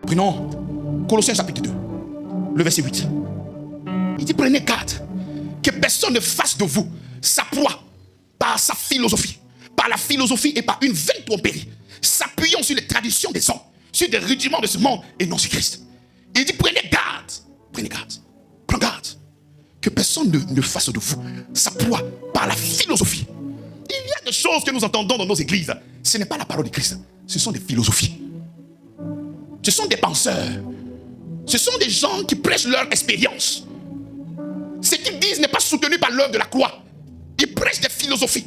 Prenons Colossiens chapitre 2, le verset 8. Il dit, prenez garde que personne ne fasse de vous sa proie par sa philosophie, par la philosophie et par une vaine tromperie, s'appuyant sur les traditions des hommes, sur des rudiments de ce monde et non sur Christ. Il dit, prenez garde, prends garde, que personne ne fasse de vous sa proie par la philosophie. Il y a des choses que nous entendons dans nos églises, ce n'est pas la parole de Christ, ce sont des philosophies. Ce sont des penseurs, ce sont des gens qui prêchent leur expérience. Ce qu'ils disent n'est pas soutenu par l'œuvre de la croix. Ils prêchent des philosophies.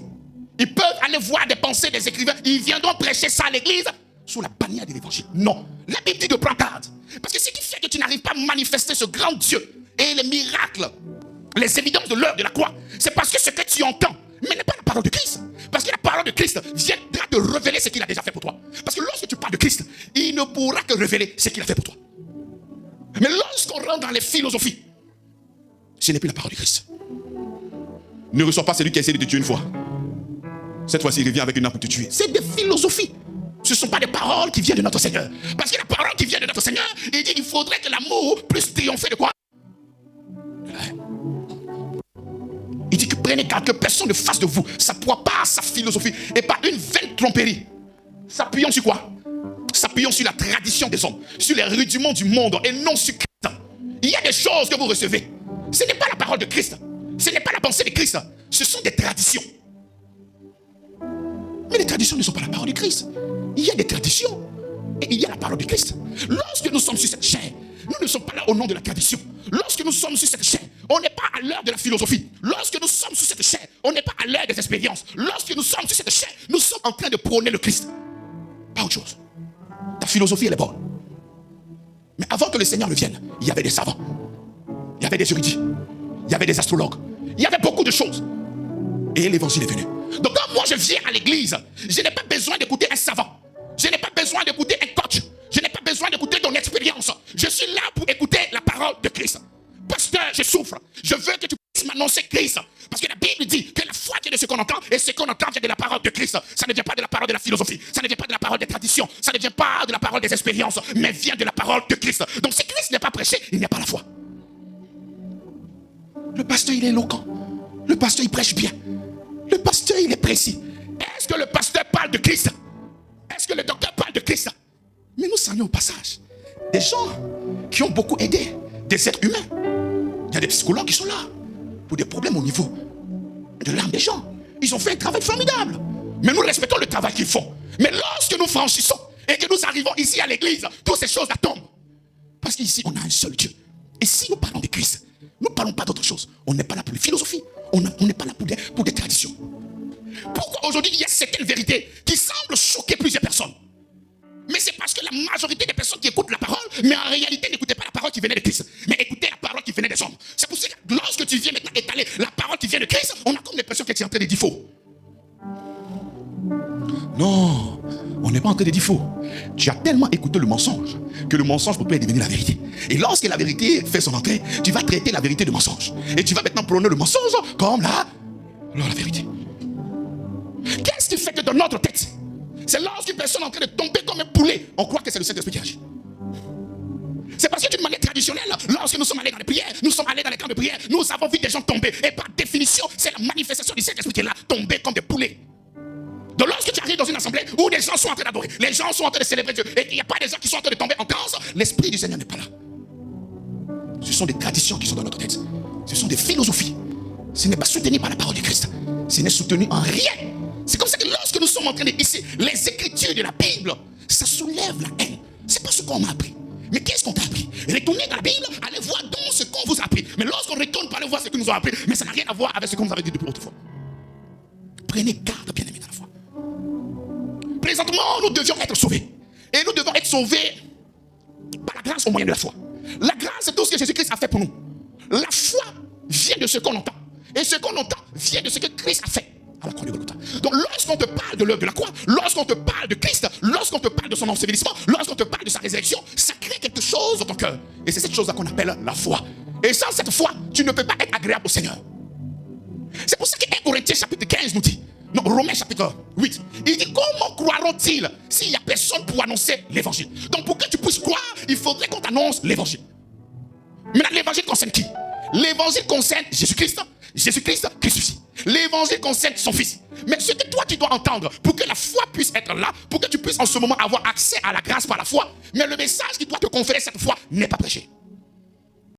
Ils peuvent aller voir des pensées des écrivains. Ils viendront prêcher ça à l'église sous la bannière de l'évangile. Non. La Bible dit de prendre garde. Parce que ce qui fait que tu n'arrives pas à manifester ce grand Dieu et les miracles, les évidences de l'œuvre de la croix, c'est parce que ce que tu entends, mais n'est pas la parole de Christ. Parce que la parole de Christ viendra te révéler ce qu'il a déjà fait pour toi. Parce que lorsque tu parles de Christ, il ne pourra que révéler ce qu'il a fait pour toi. Mais lorsqu'on rentre dans les philosophies, ce n'est plus la parole de Christ. Ne reçois pas celui qui a essayé de te tuer une fois. Cette fois-ci, il revient avec une arme pour te tuer. C'est des philosophies. Ce ne sont pas des paroles qui viennent de notre Seigneur. Parce que la parole qui vient de notre Seigneur, il dit qu'il faudrait que l'amour puisse triompher de quoi? Il dit que prenez garde que personne ne fasse de vous sa proie par sa philosophie et par une vaine tromperie. S'appuyant sur quoi? S'appuyant sur la tradition des hommes, sur les rudiments du monde et non sur Christ. Il y a des choses que vous recevez. Ce n'est pas la parole de Christ. Ce n'est pas la pensée de Christ. Ce sont des traditions. Mais les traditions ne sont pas la parole de Christ. Il y a des traditions et il y a la parole de Christ. Lorsque nous sommes sur cette chaîne, nous ne sommes pas là au nom de la tradition. Lorsque nous sommes sur cette chaîne, on n'est pas à l'heure de la philosophie. Lorsque nous sommes sur cette chaîne, on n'est pas à l'heure des expériences. Lorsque nous sommes sur cette chaîne, nous sommes en train de prôner le Christ. Pas autre chose. Ta philosophie, elle est bonne. Mais avant que le Seigneur ne vienne, il y avait des savants. Il y avait des érudits. Il y avait des astrologues. Il y avait beaucoup de choses. Et l'évangile est venu. Donc quand moi je viens à l'église, je n'ai pas besoin d'écouter un savant. Je n'ai pas besoin d'écouter un coach. Je n'ai pas besoin d'écouter ton expérience. Je suis là pour écouter la parole de Christ. Pasteur, je souffre. Je veux que tu puisses m'annoncer Christ. Parce que la Bible dit que la foi vient de ce qu'on entend. Et ce qu'on entend vient de la parole de Christ. Ça ne vient pas de la parole de la philosophie. Ça ne vient pas de la parole des traditions. Ça ne vient pas de la parole des expériences. Mais vient de la parole de Christ. Donc si Christ n'est pas prêché, il n'y a pas la foi. Le pasteur, il est éloquent. Le pasteur, il prêche bien. Le pasteur, il est précis. Est-ce que le pasteur parle de Christ? Est-ce que le docteur parle de Christ? Mais nous saluons au passage des gens qui ont beaucoup aidé des êtres humains. Il y a des psychologues qui sont là pour des problèmes au niveau de l'âme des gens. Ils ont fait un travail formidable. Mais nous respectons le travail qu'ils font. Mais lorsque nous franchissons et que nous arrivons ici à l'église, toutes ces choses-là tombent. Parce qu'ici, on a un seul Dieu. Et si nous parlons de Christ, nous ne parlons pas d'autre chose. On n'est pas là pour les philosophies. On n'est pas là pour des traditions. Pourquoi aujourd'hui il y a certaines vérités qui semblent choquer plusieurs personnes? Mais c'est parce que la majorité des personnes qui écoutent la parole, mais en réalité n'écoutaient pas la parole qui venait de Christ, mais écoutaient la parole qui venait des hommes. C'est pour ça que lorsque tu viens maintenant étaler la parole qui vient de Christ, on a comme l'impression que tu es en train de dire faux. Non, on n'est pas en train de dire faux. Tu as tellement écouté le mensonge que le mensonge peut devenir la vérité. Et lorsque la vérité fait son entrée, tu vas traiter la vérité de mensonge. Et tu vas maintenant prôner le mensonge comme la vérité. Qu'est-ce qui fait que dans notre tête, c'est lorsqu'une personne est en train de tomber comme un poulet, on croit que c'est le Saint-Esprit qui agit. C'est parce que d'une manière traditionnelle, lorsque nous sommes allés dans les prières, nous sommes allés dans les camps de prière, nous avons vu des gens tomber. Et par définition, c'est la manifestation du Saint-Esprit qui est là, tomber comme des poulets. Donc lorsque tu arrives dans une assemblée où des gens sont en train d'adorer, les gens sont en train de célébrer Dieu, et il n'y a pas des gens qui sont en train de tomber en transe, l'Esprit du Seigneur n'est pas là. Ce sont des traditions qui sont dans notre tête. Ce sont des philosophies. Ce n'est pas soutenu par la parole de Christ. Ce n'est soutenu en rien. C'est comme ça que lorsque nous sommes en train de ici, les écritures de la Bible, ça soulève la haine. C'est pas ce qu'on m'a appris. Mais qu'est-ce qu'on t'a appris? Retournez dans la Bible, allez voir donc ce qu'on vous a appris. Mais lorsqu'on retourne pour aller voir ce que nous avons appris, mais ça n'a rien à voir avec ce qu'on vous avait dit depuis autrefois. Prenez garde, bien-aimés, dans la foi. Présentement, nous devions être sauvés. Et nous devons être sauvés par la grâce au moyen de la foi. La grâce, c'est tout ce que Jésus-Christ a fait pour nous. La foi vient de ce qu'on entend. Et ce qu'on entend vient de ce que Christ a fait à la croix de Golgotha. Donc lorsqu'on te parle de l'œuvre de la croix, lorsqu'on te parle de Christ, lorsqu'on te parle de son ensevelissement, lorsqu'on te parle de sa résurrection, ça crée quelque chose dans ton cœur. Et c'est cette chose-là qu'on appelle la foi. Et sans cette foi, tu ne peux pas être agréable au Seigneur. C'est pour ça que 1 Corinthiens chapitre 15 nous dit, Non, Romains chapitre 8. Il dit, comment croiront-ils s'il n'y a personne pour annoncer l'évangile? Donc pour que tu puisses croire, il faudrait qu'on t'annonce l'évangile. Maintenant, l'évangile concerne qui? L'évangile concerne Jésus-Christ. Jésus-Christ crucifié. L'évangile concerne son fils. Mais ce que toi tu dois entendre pour que la foi puisse être là, pour que tu puisses en ce moment avoir accès à la grâce par la foi, mais le message qui doit te conférer cette foi n'est pas prêché.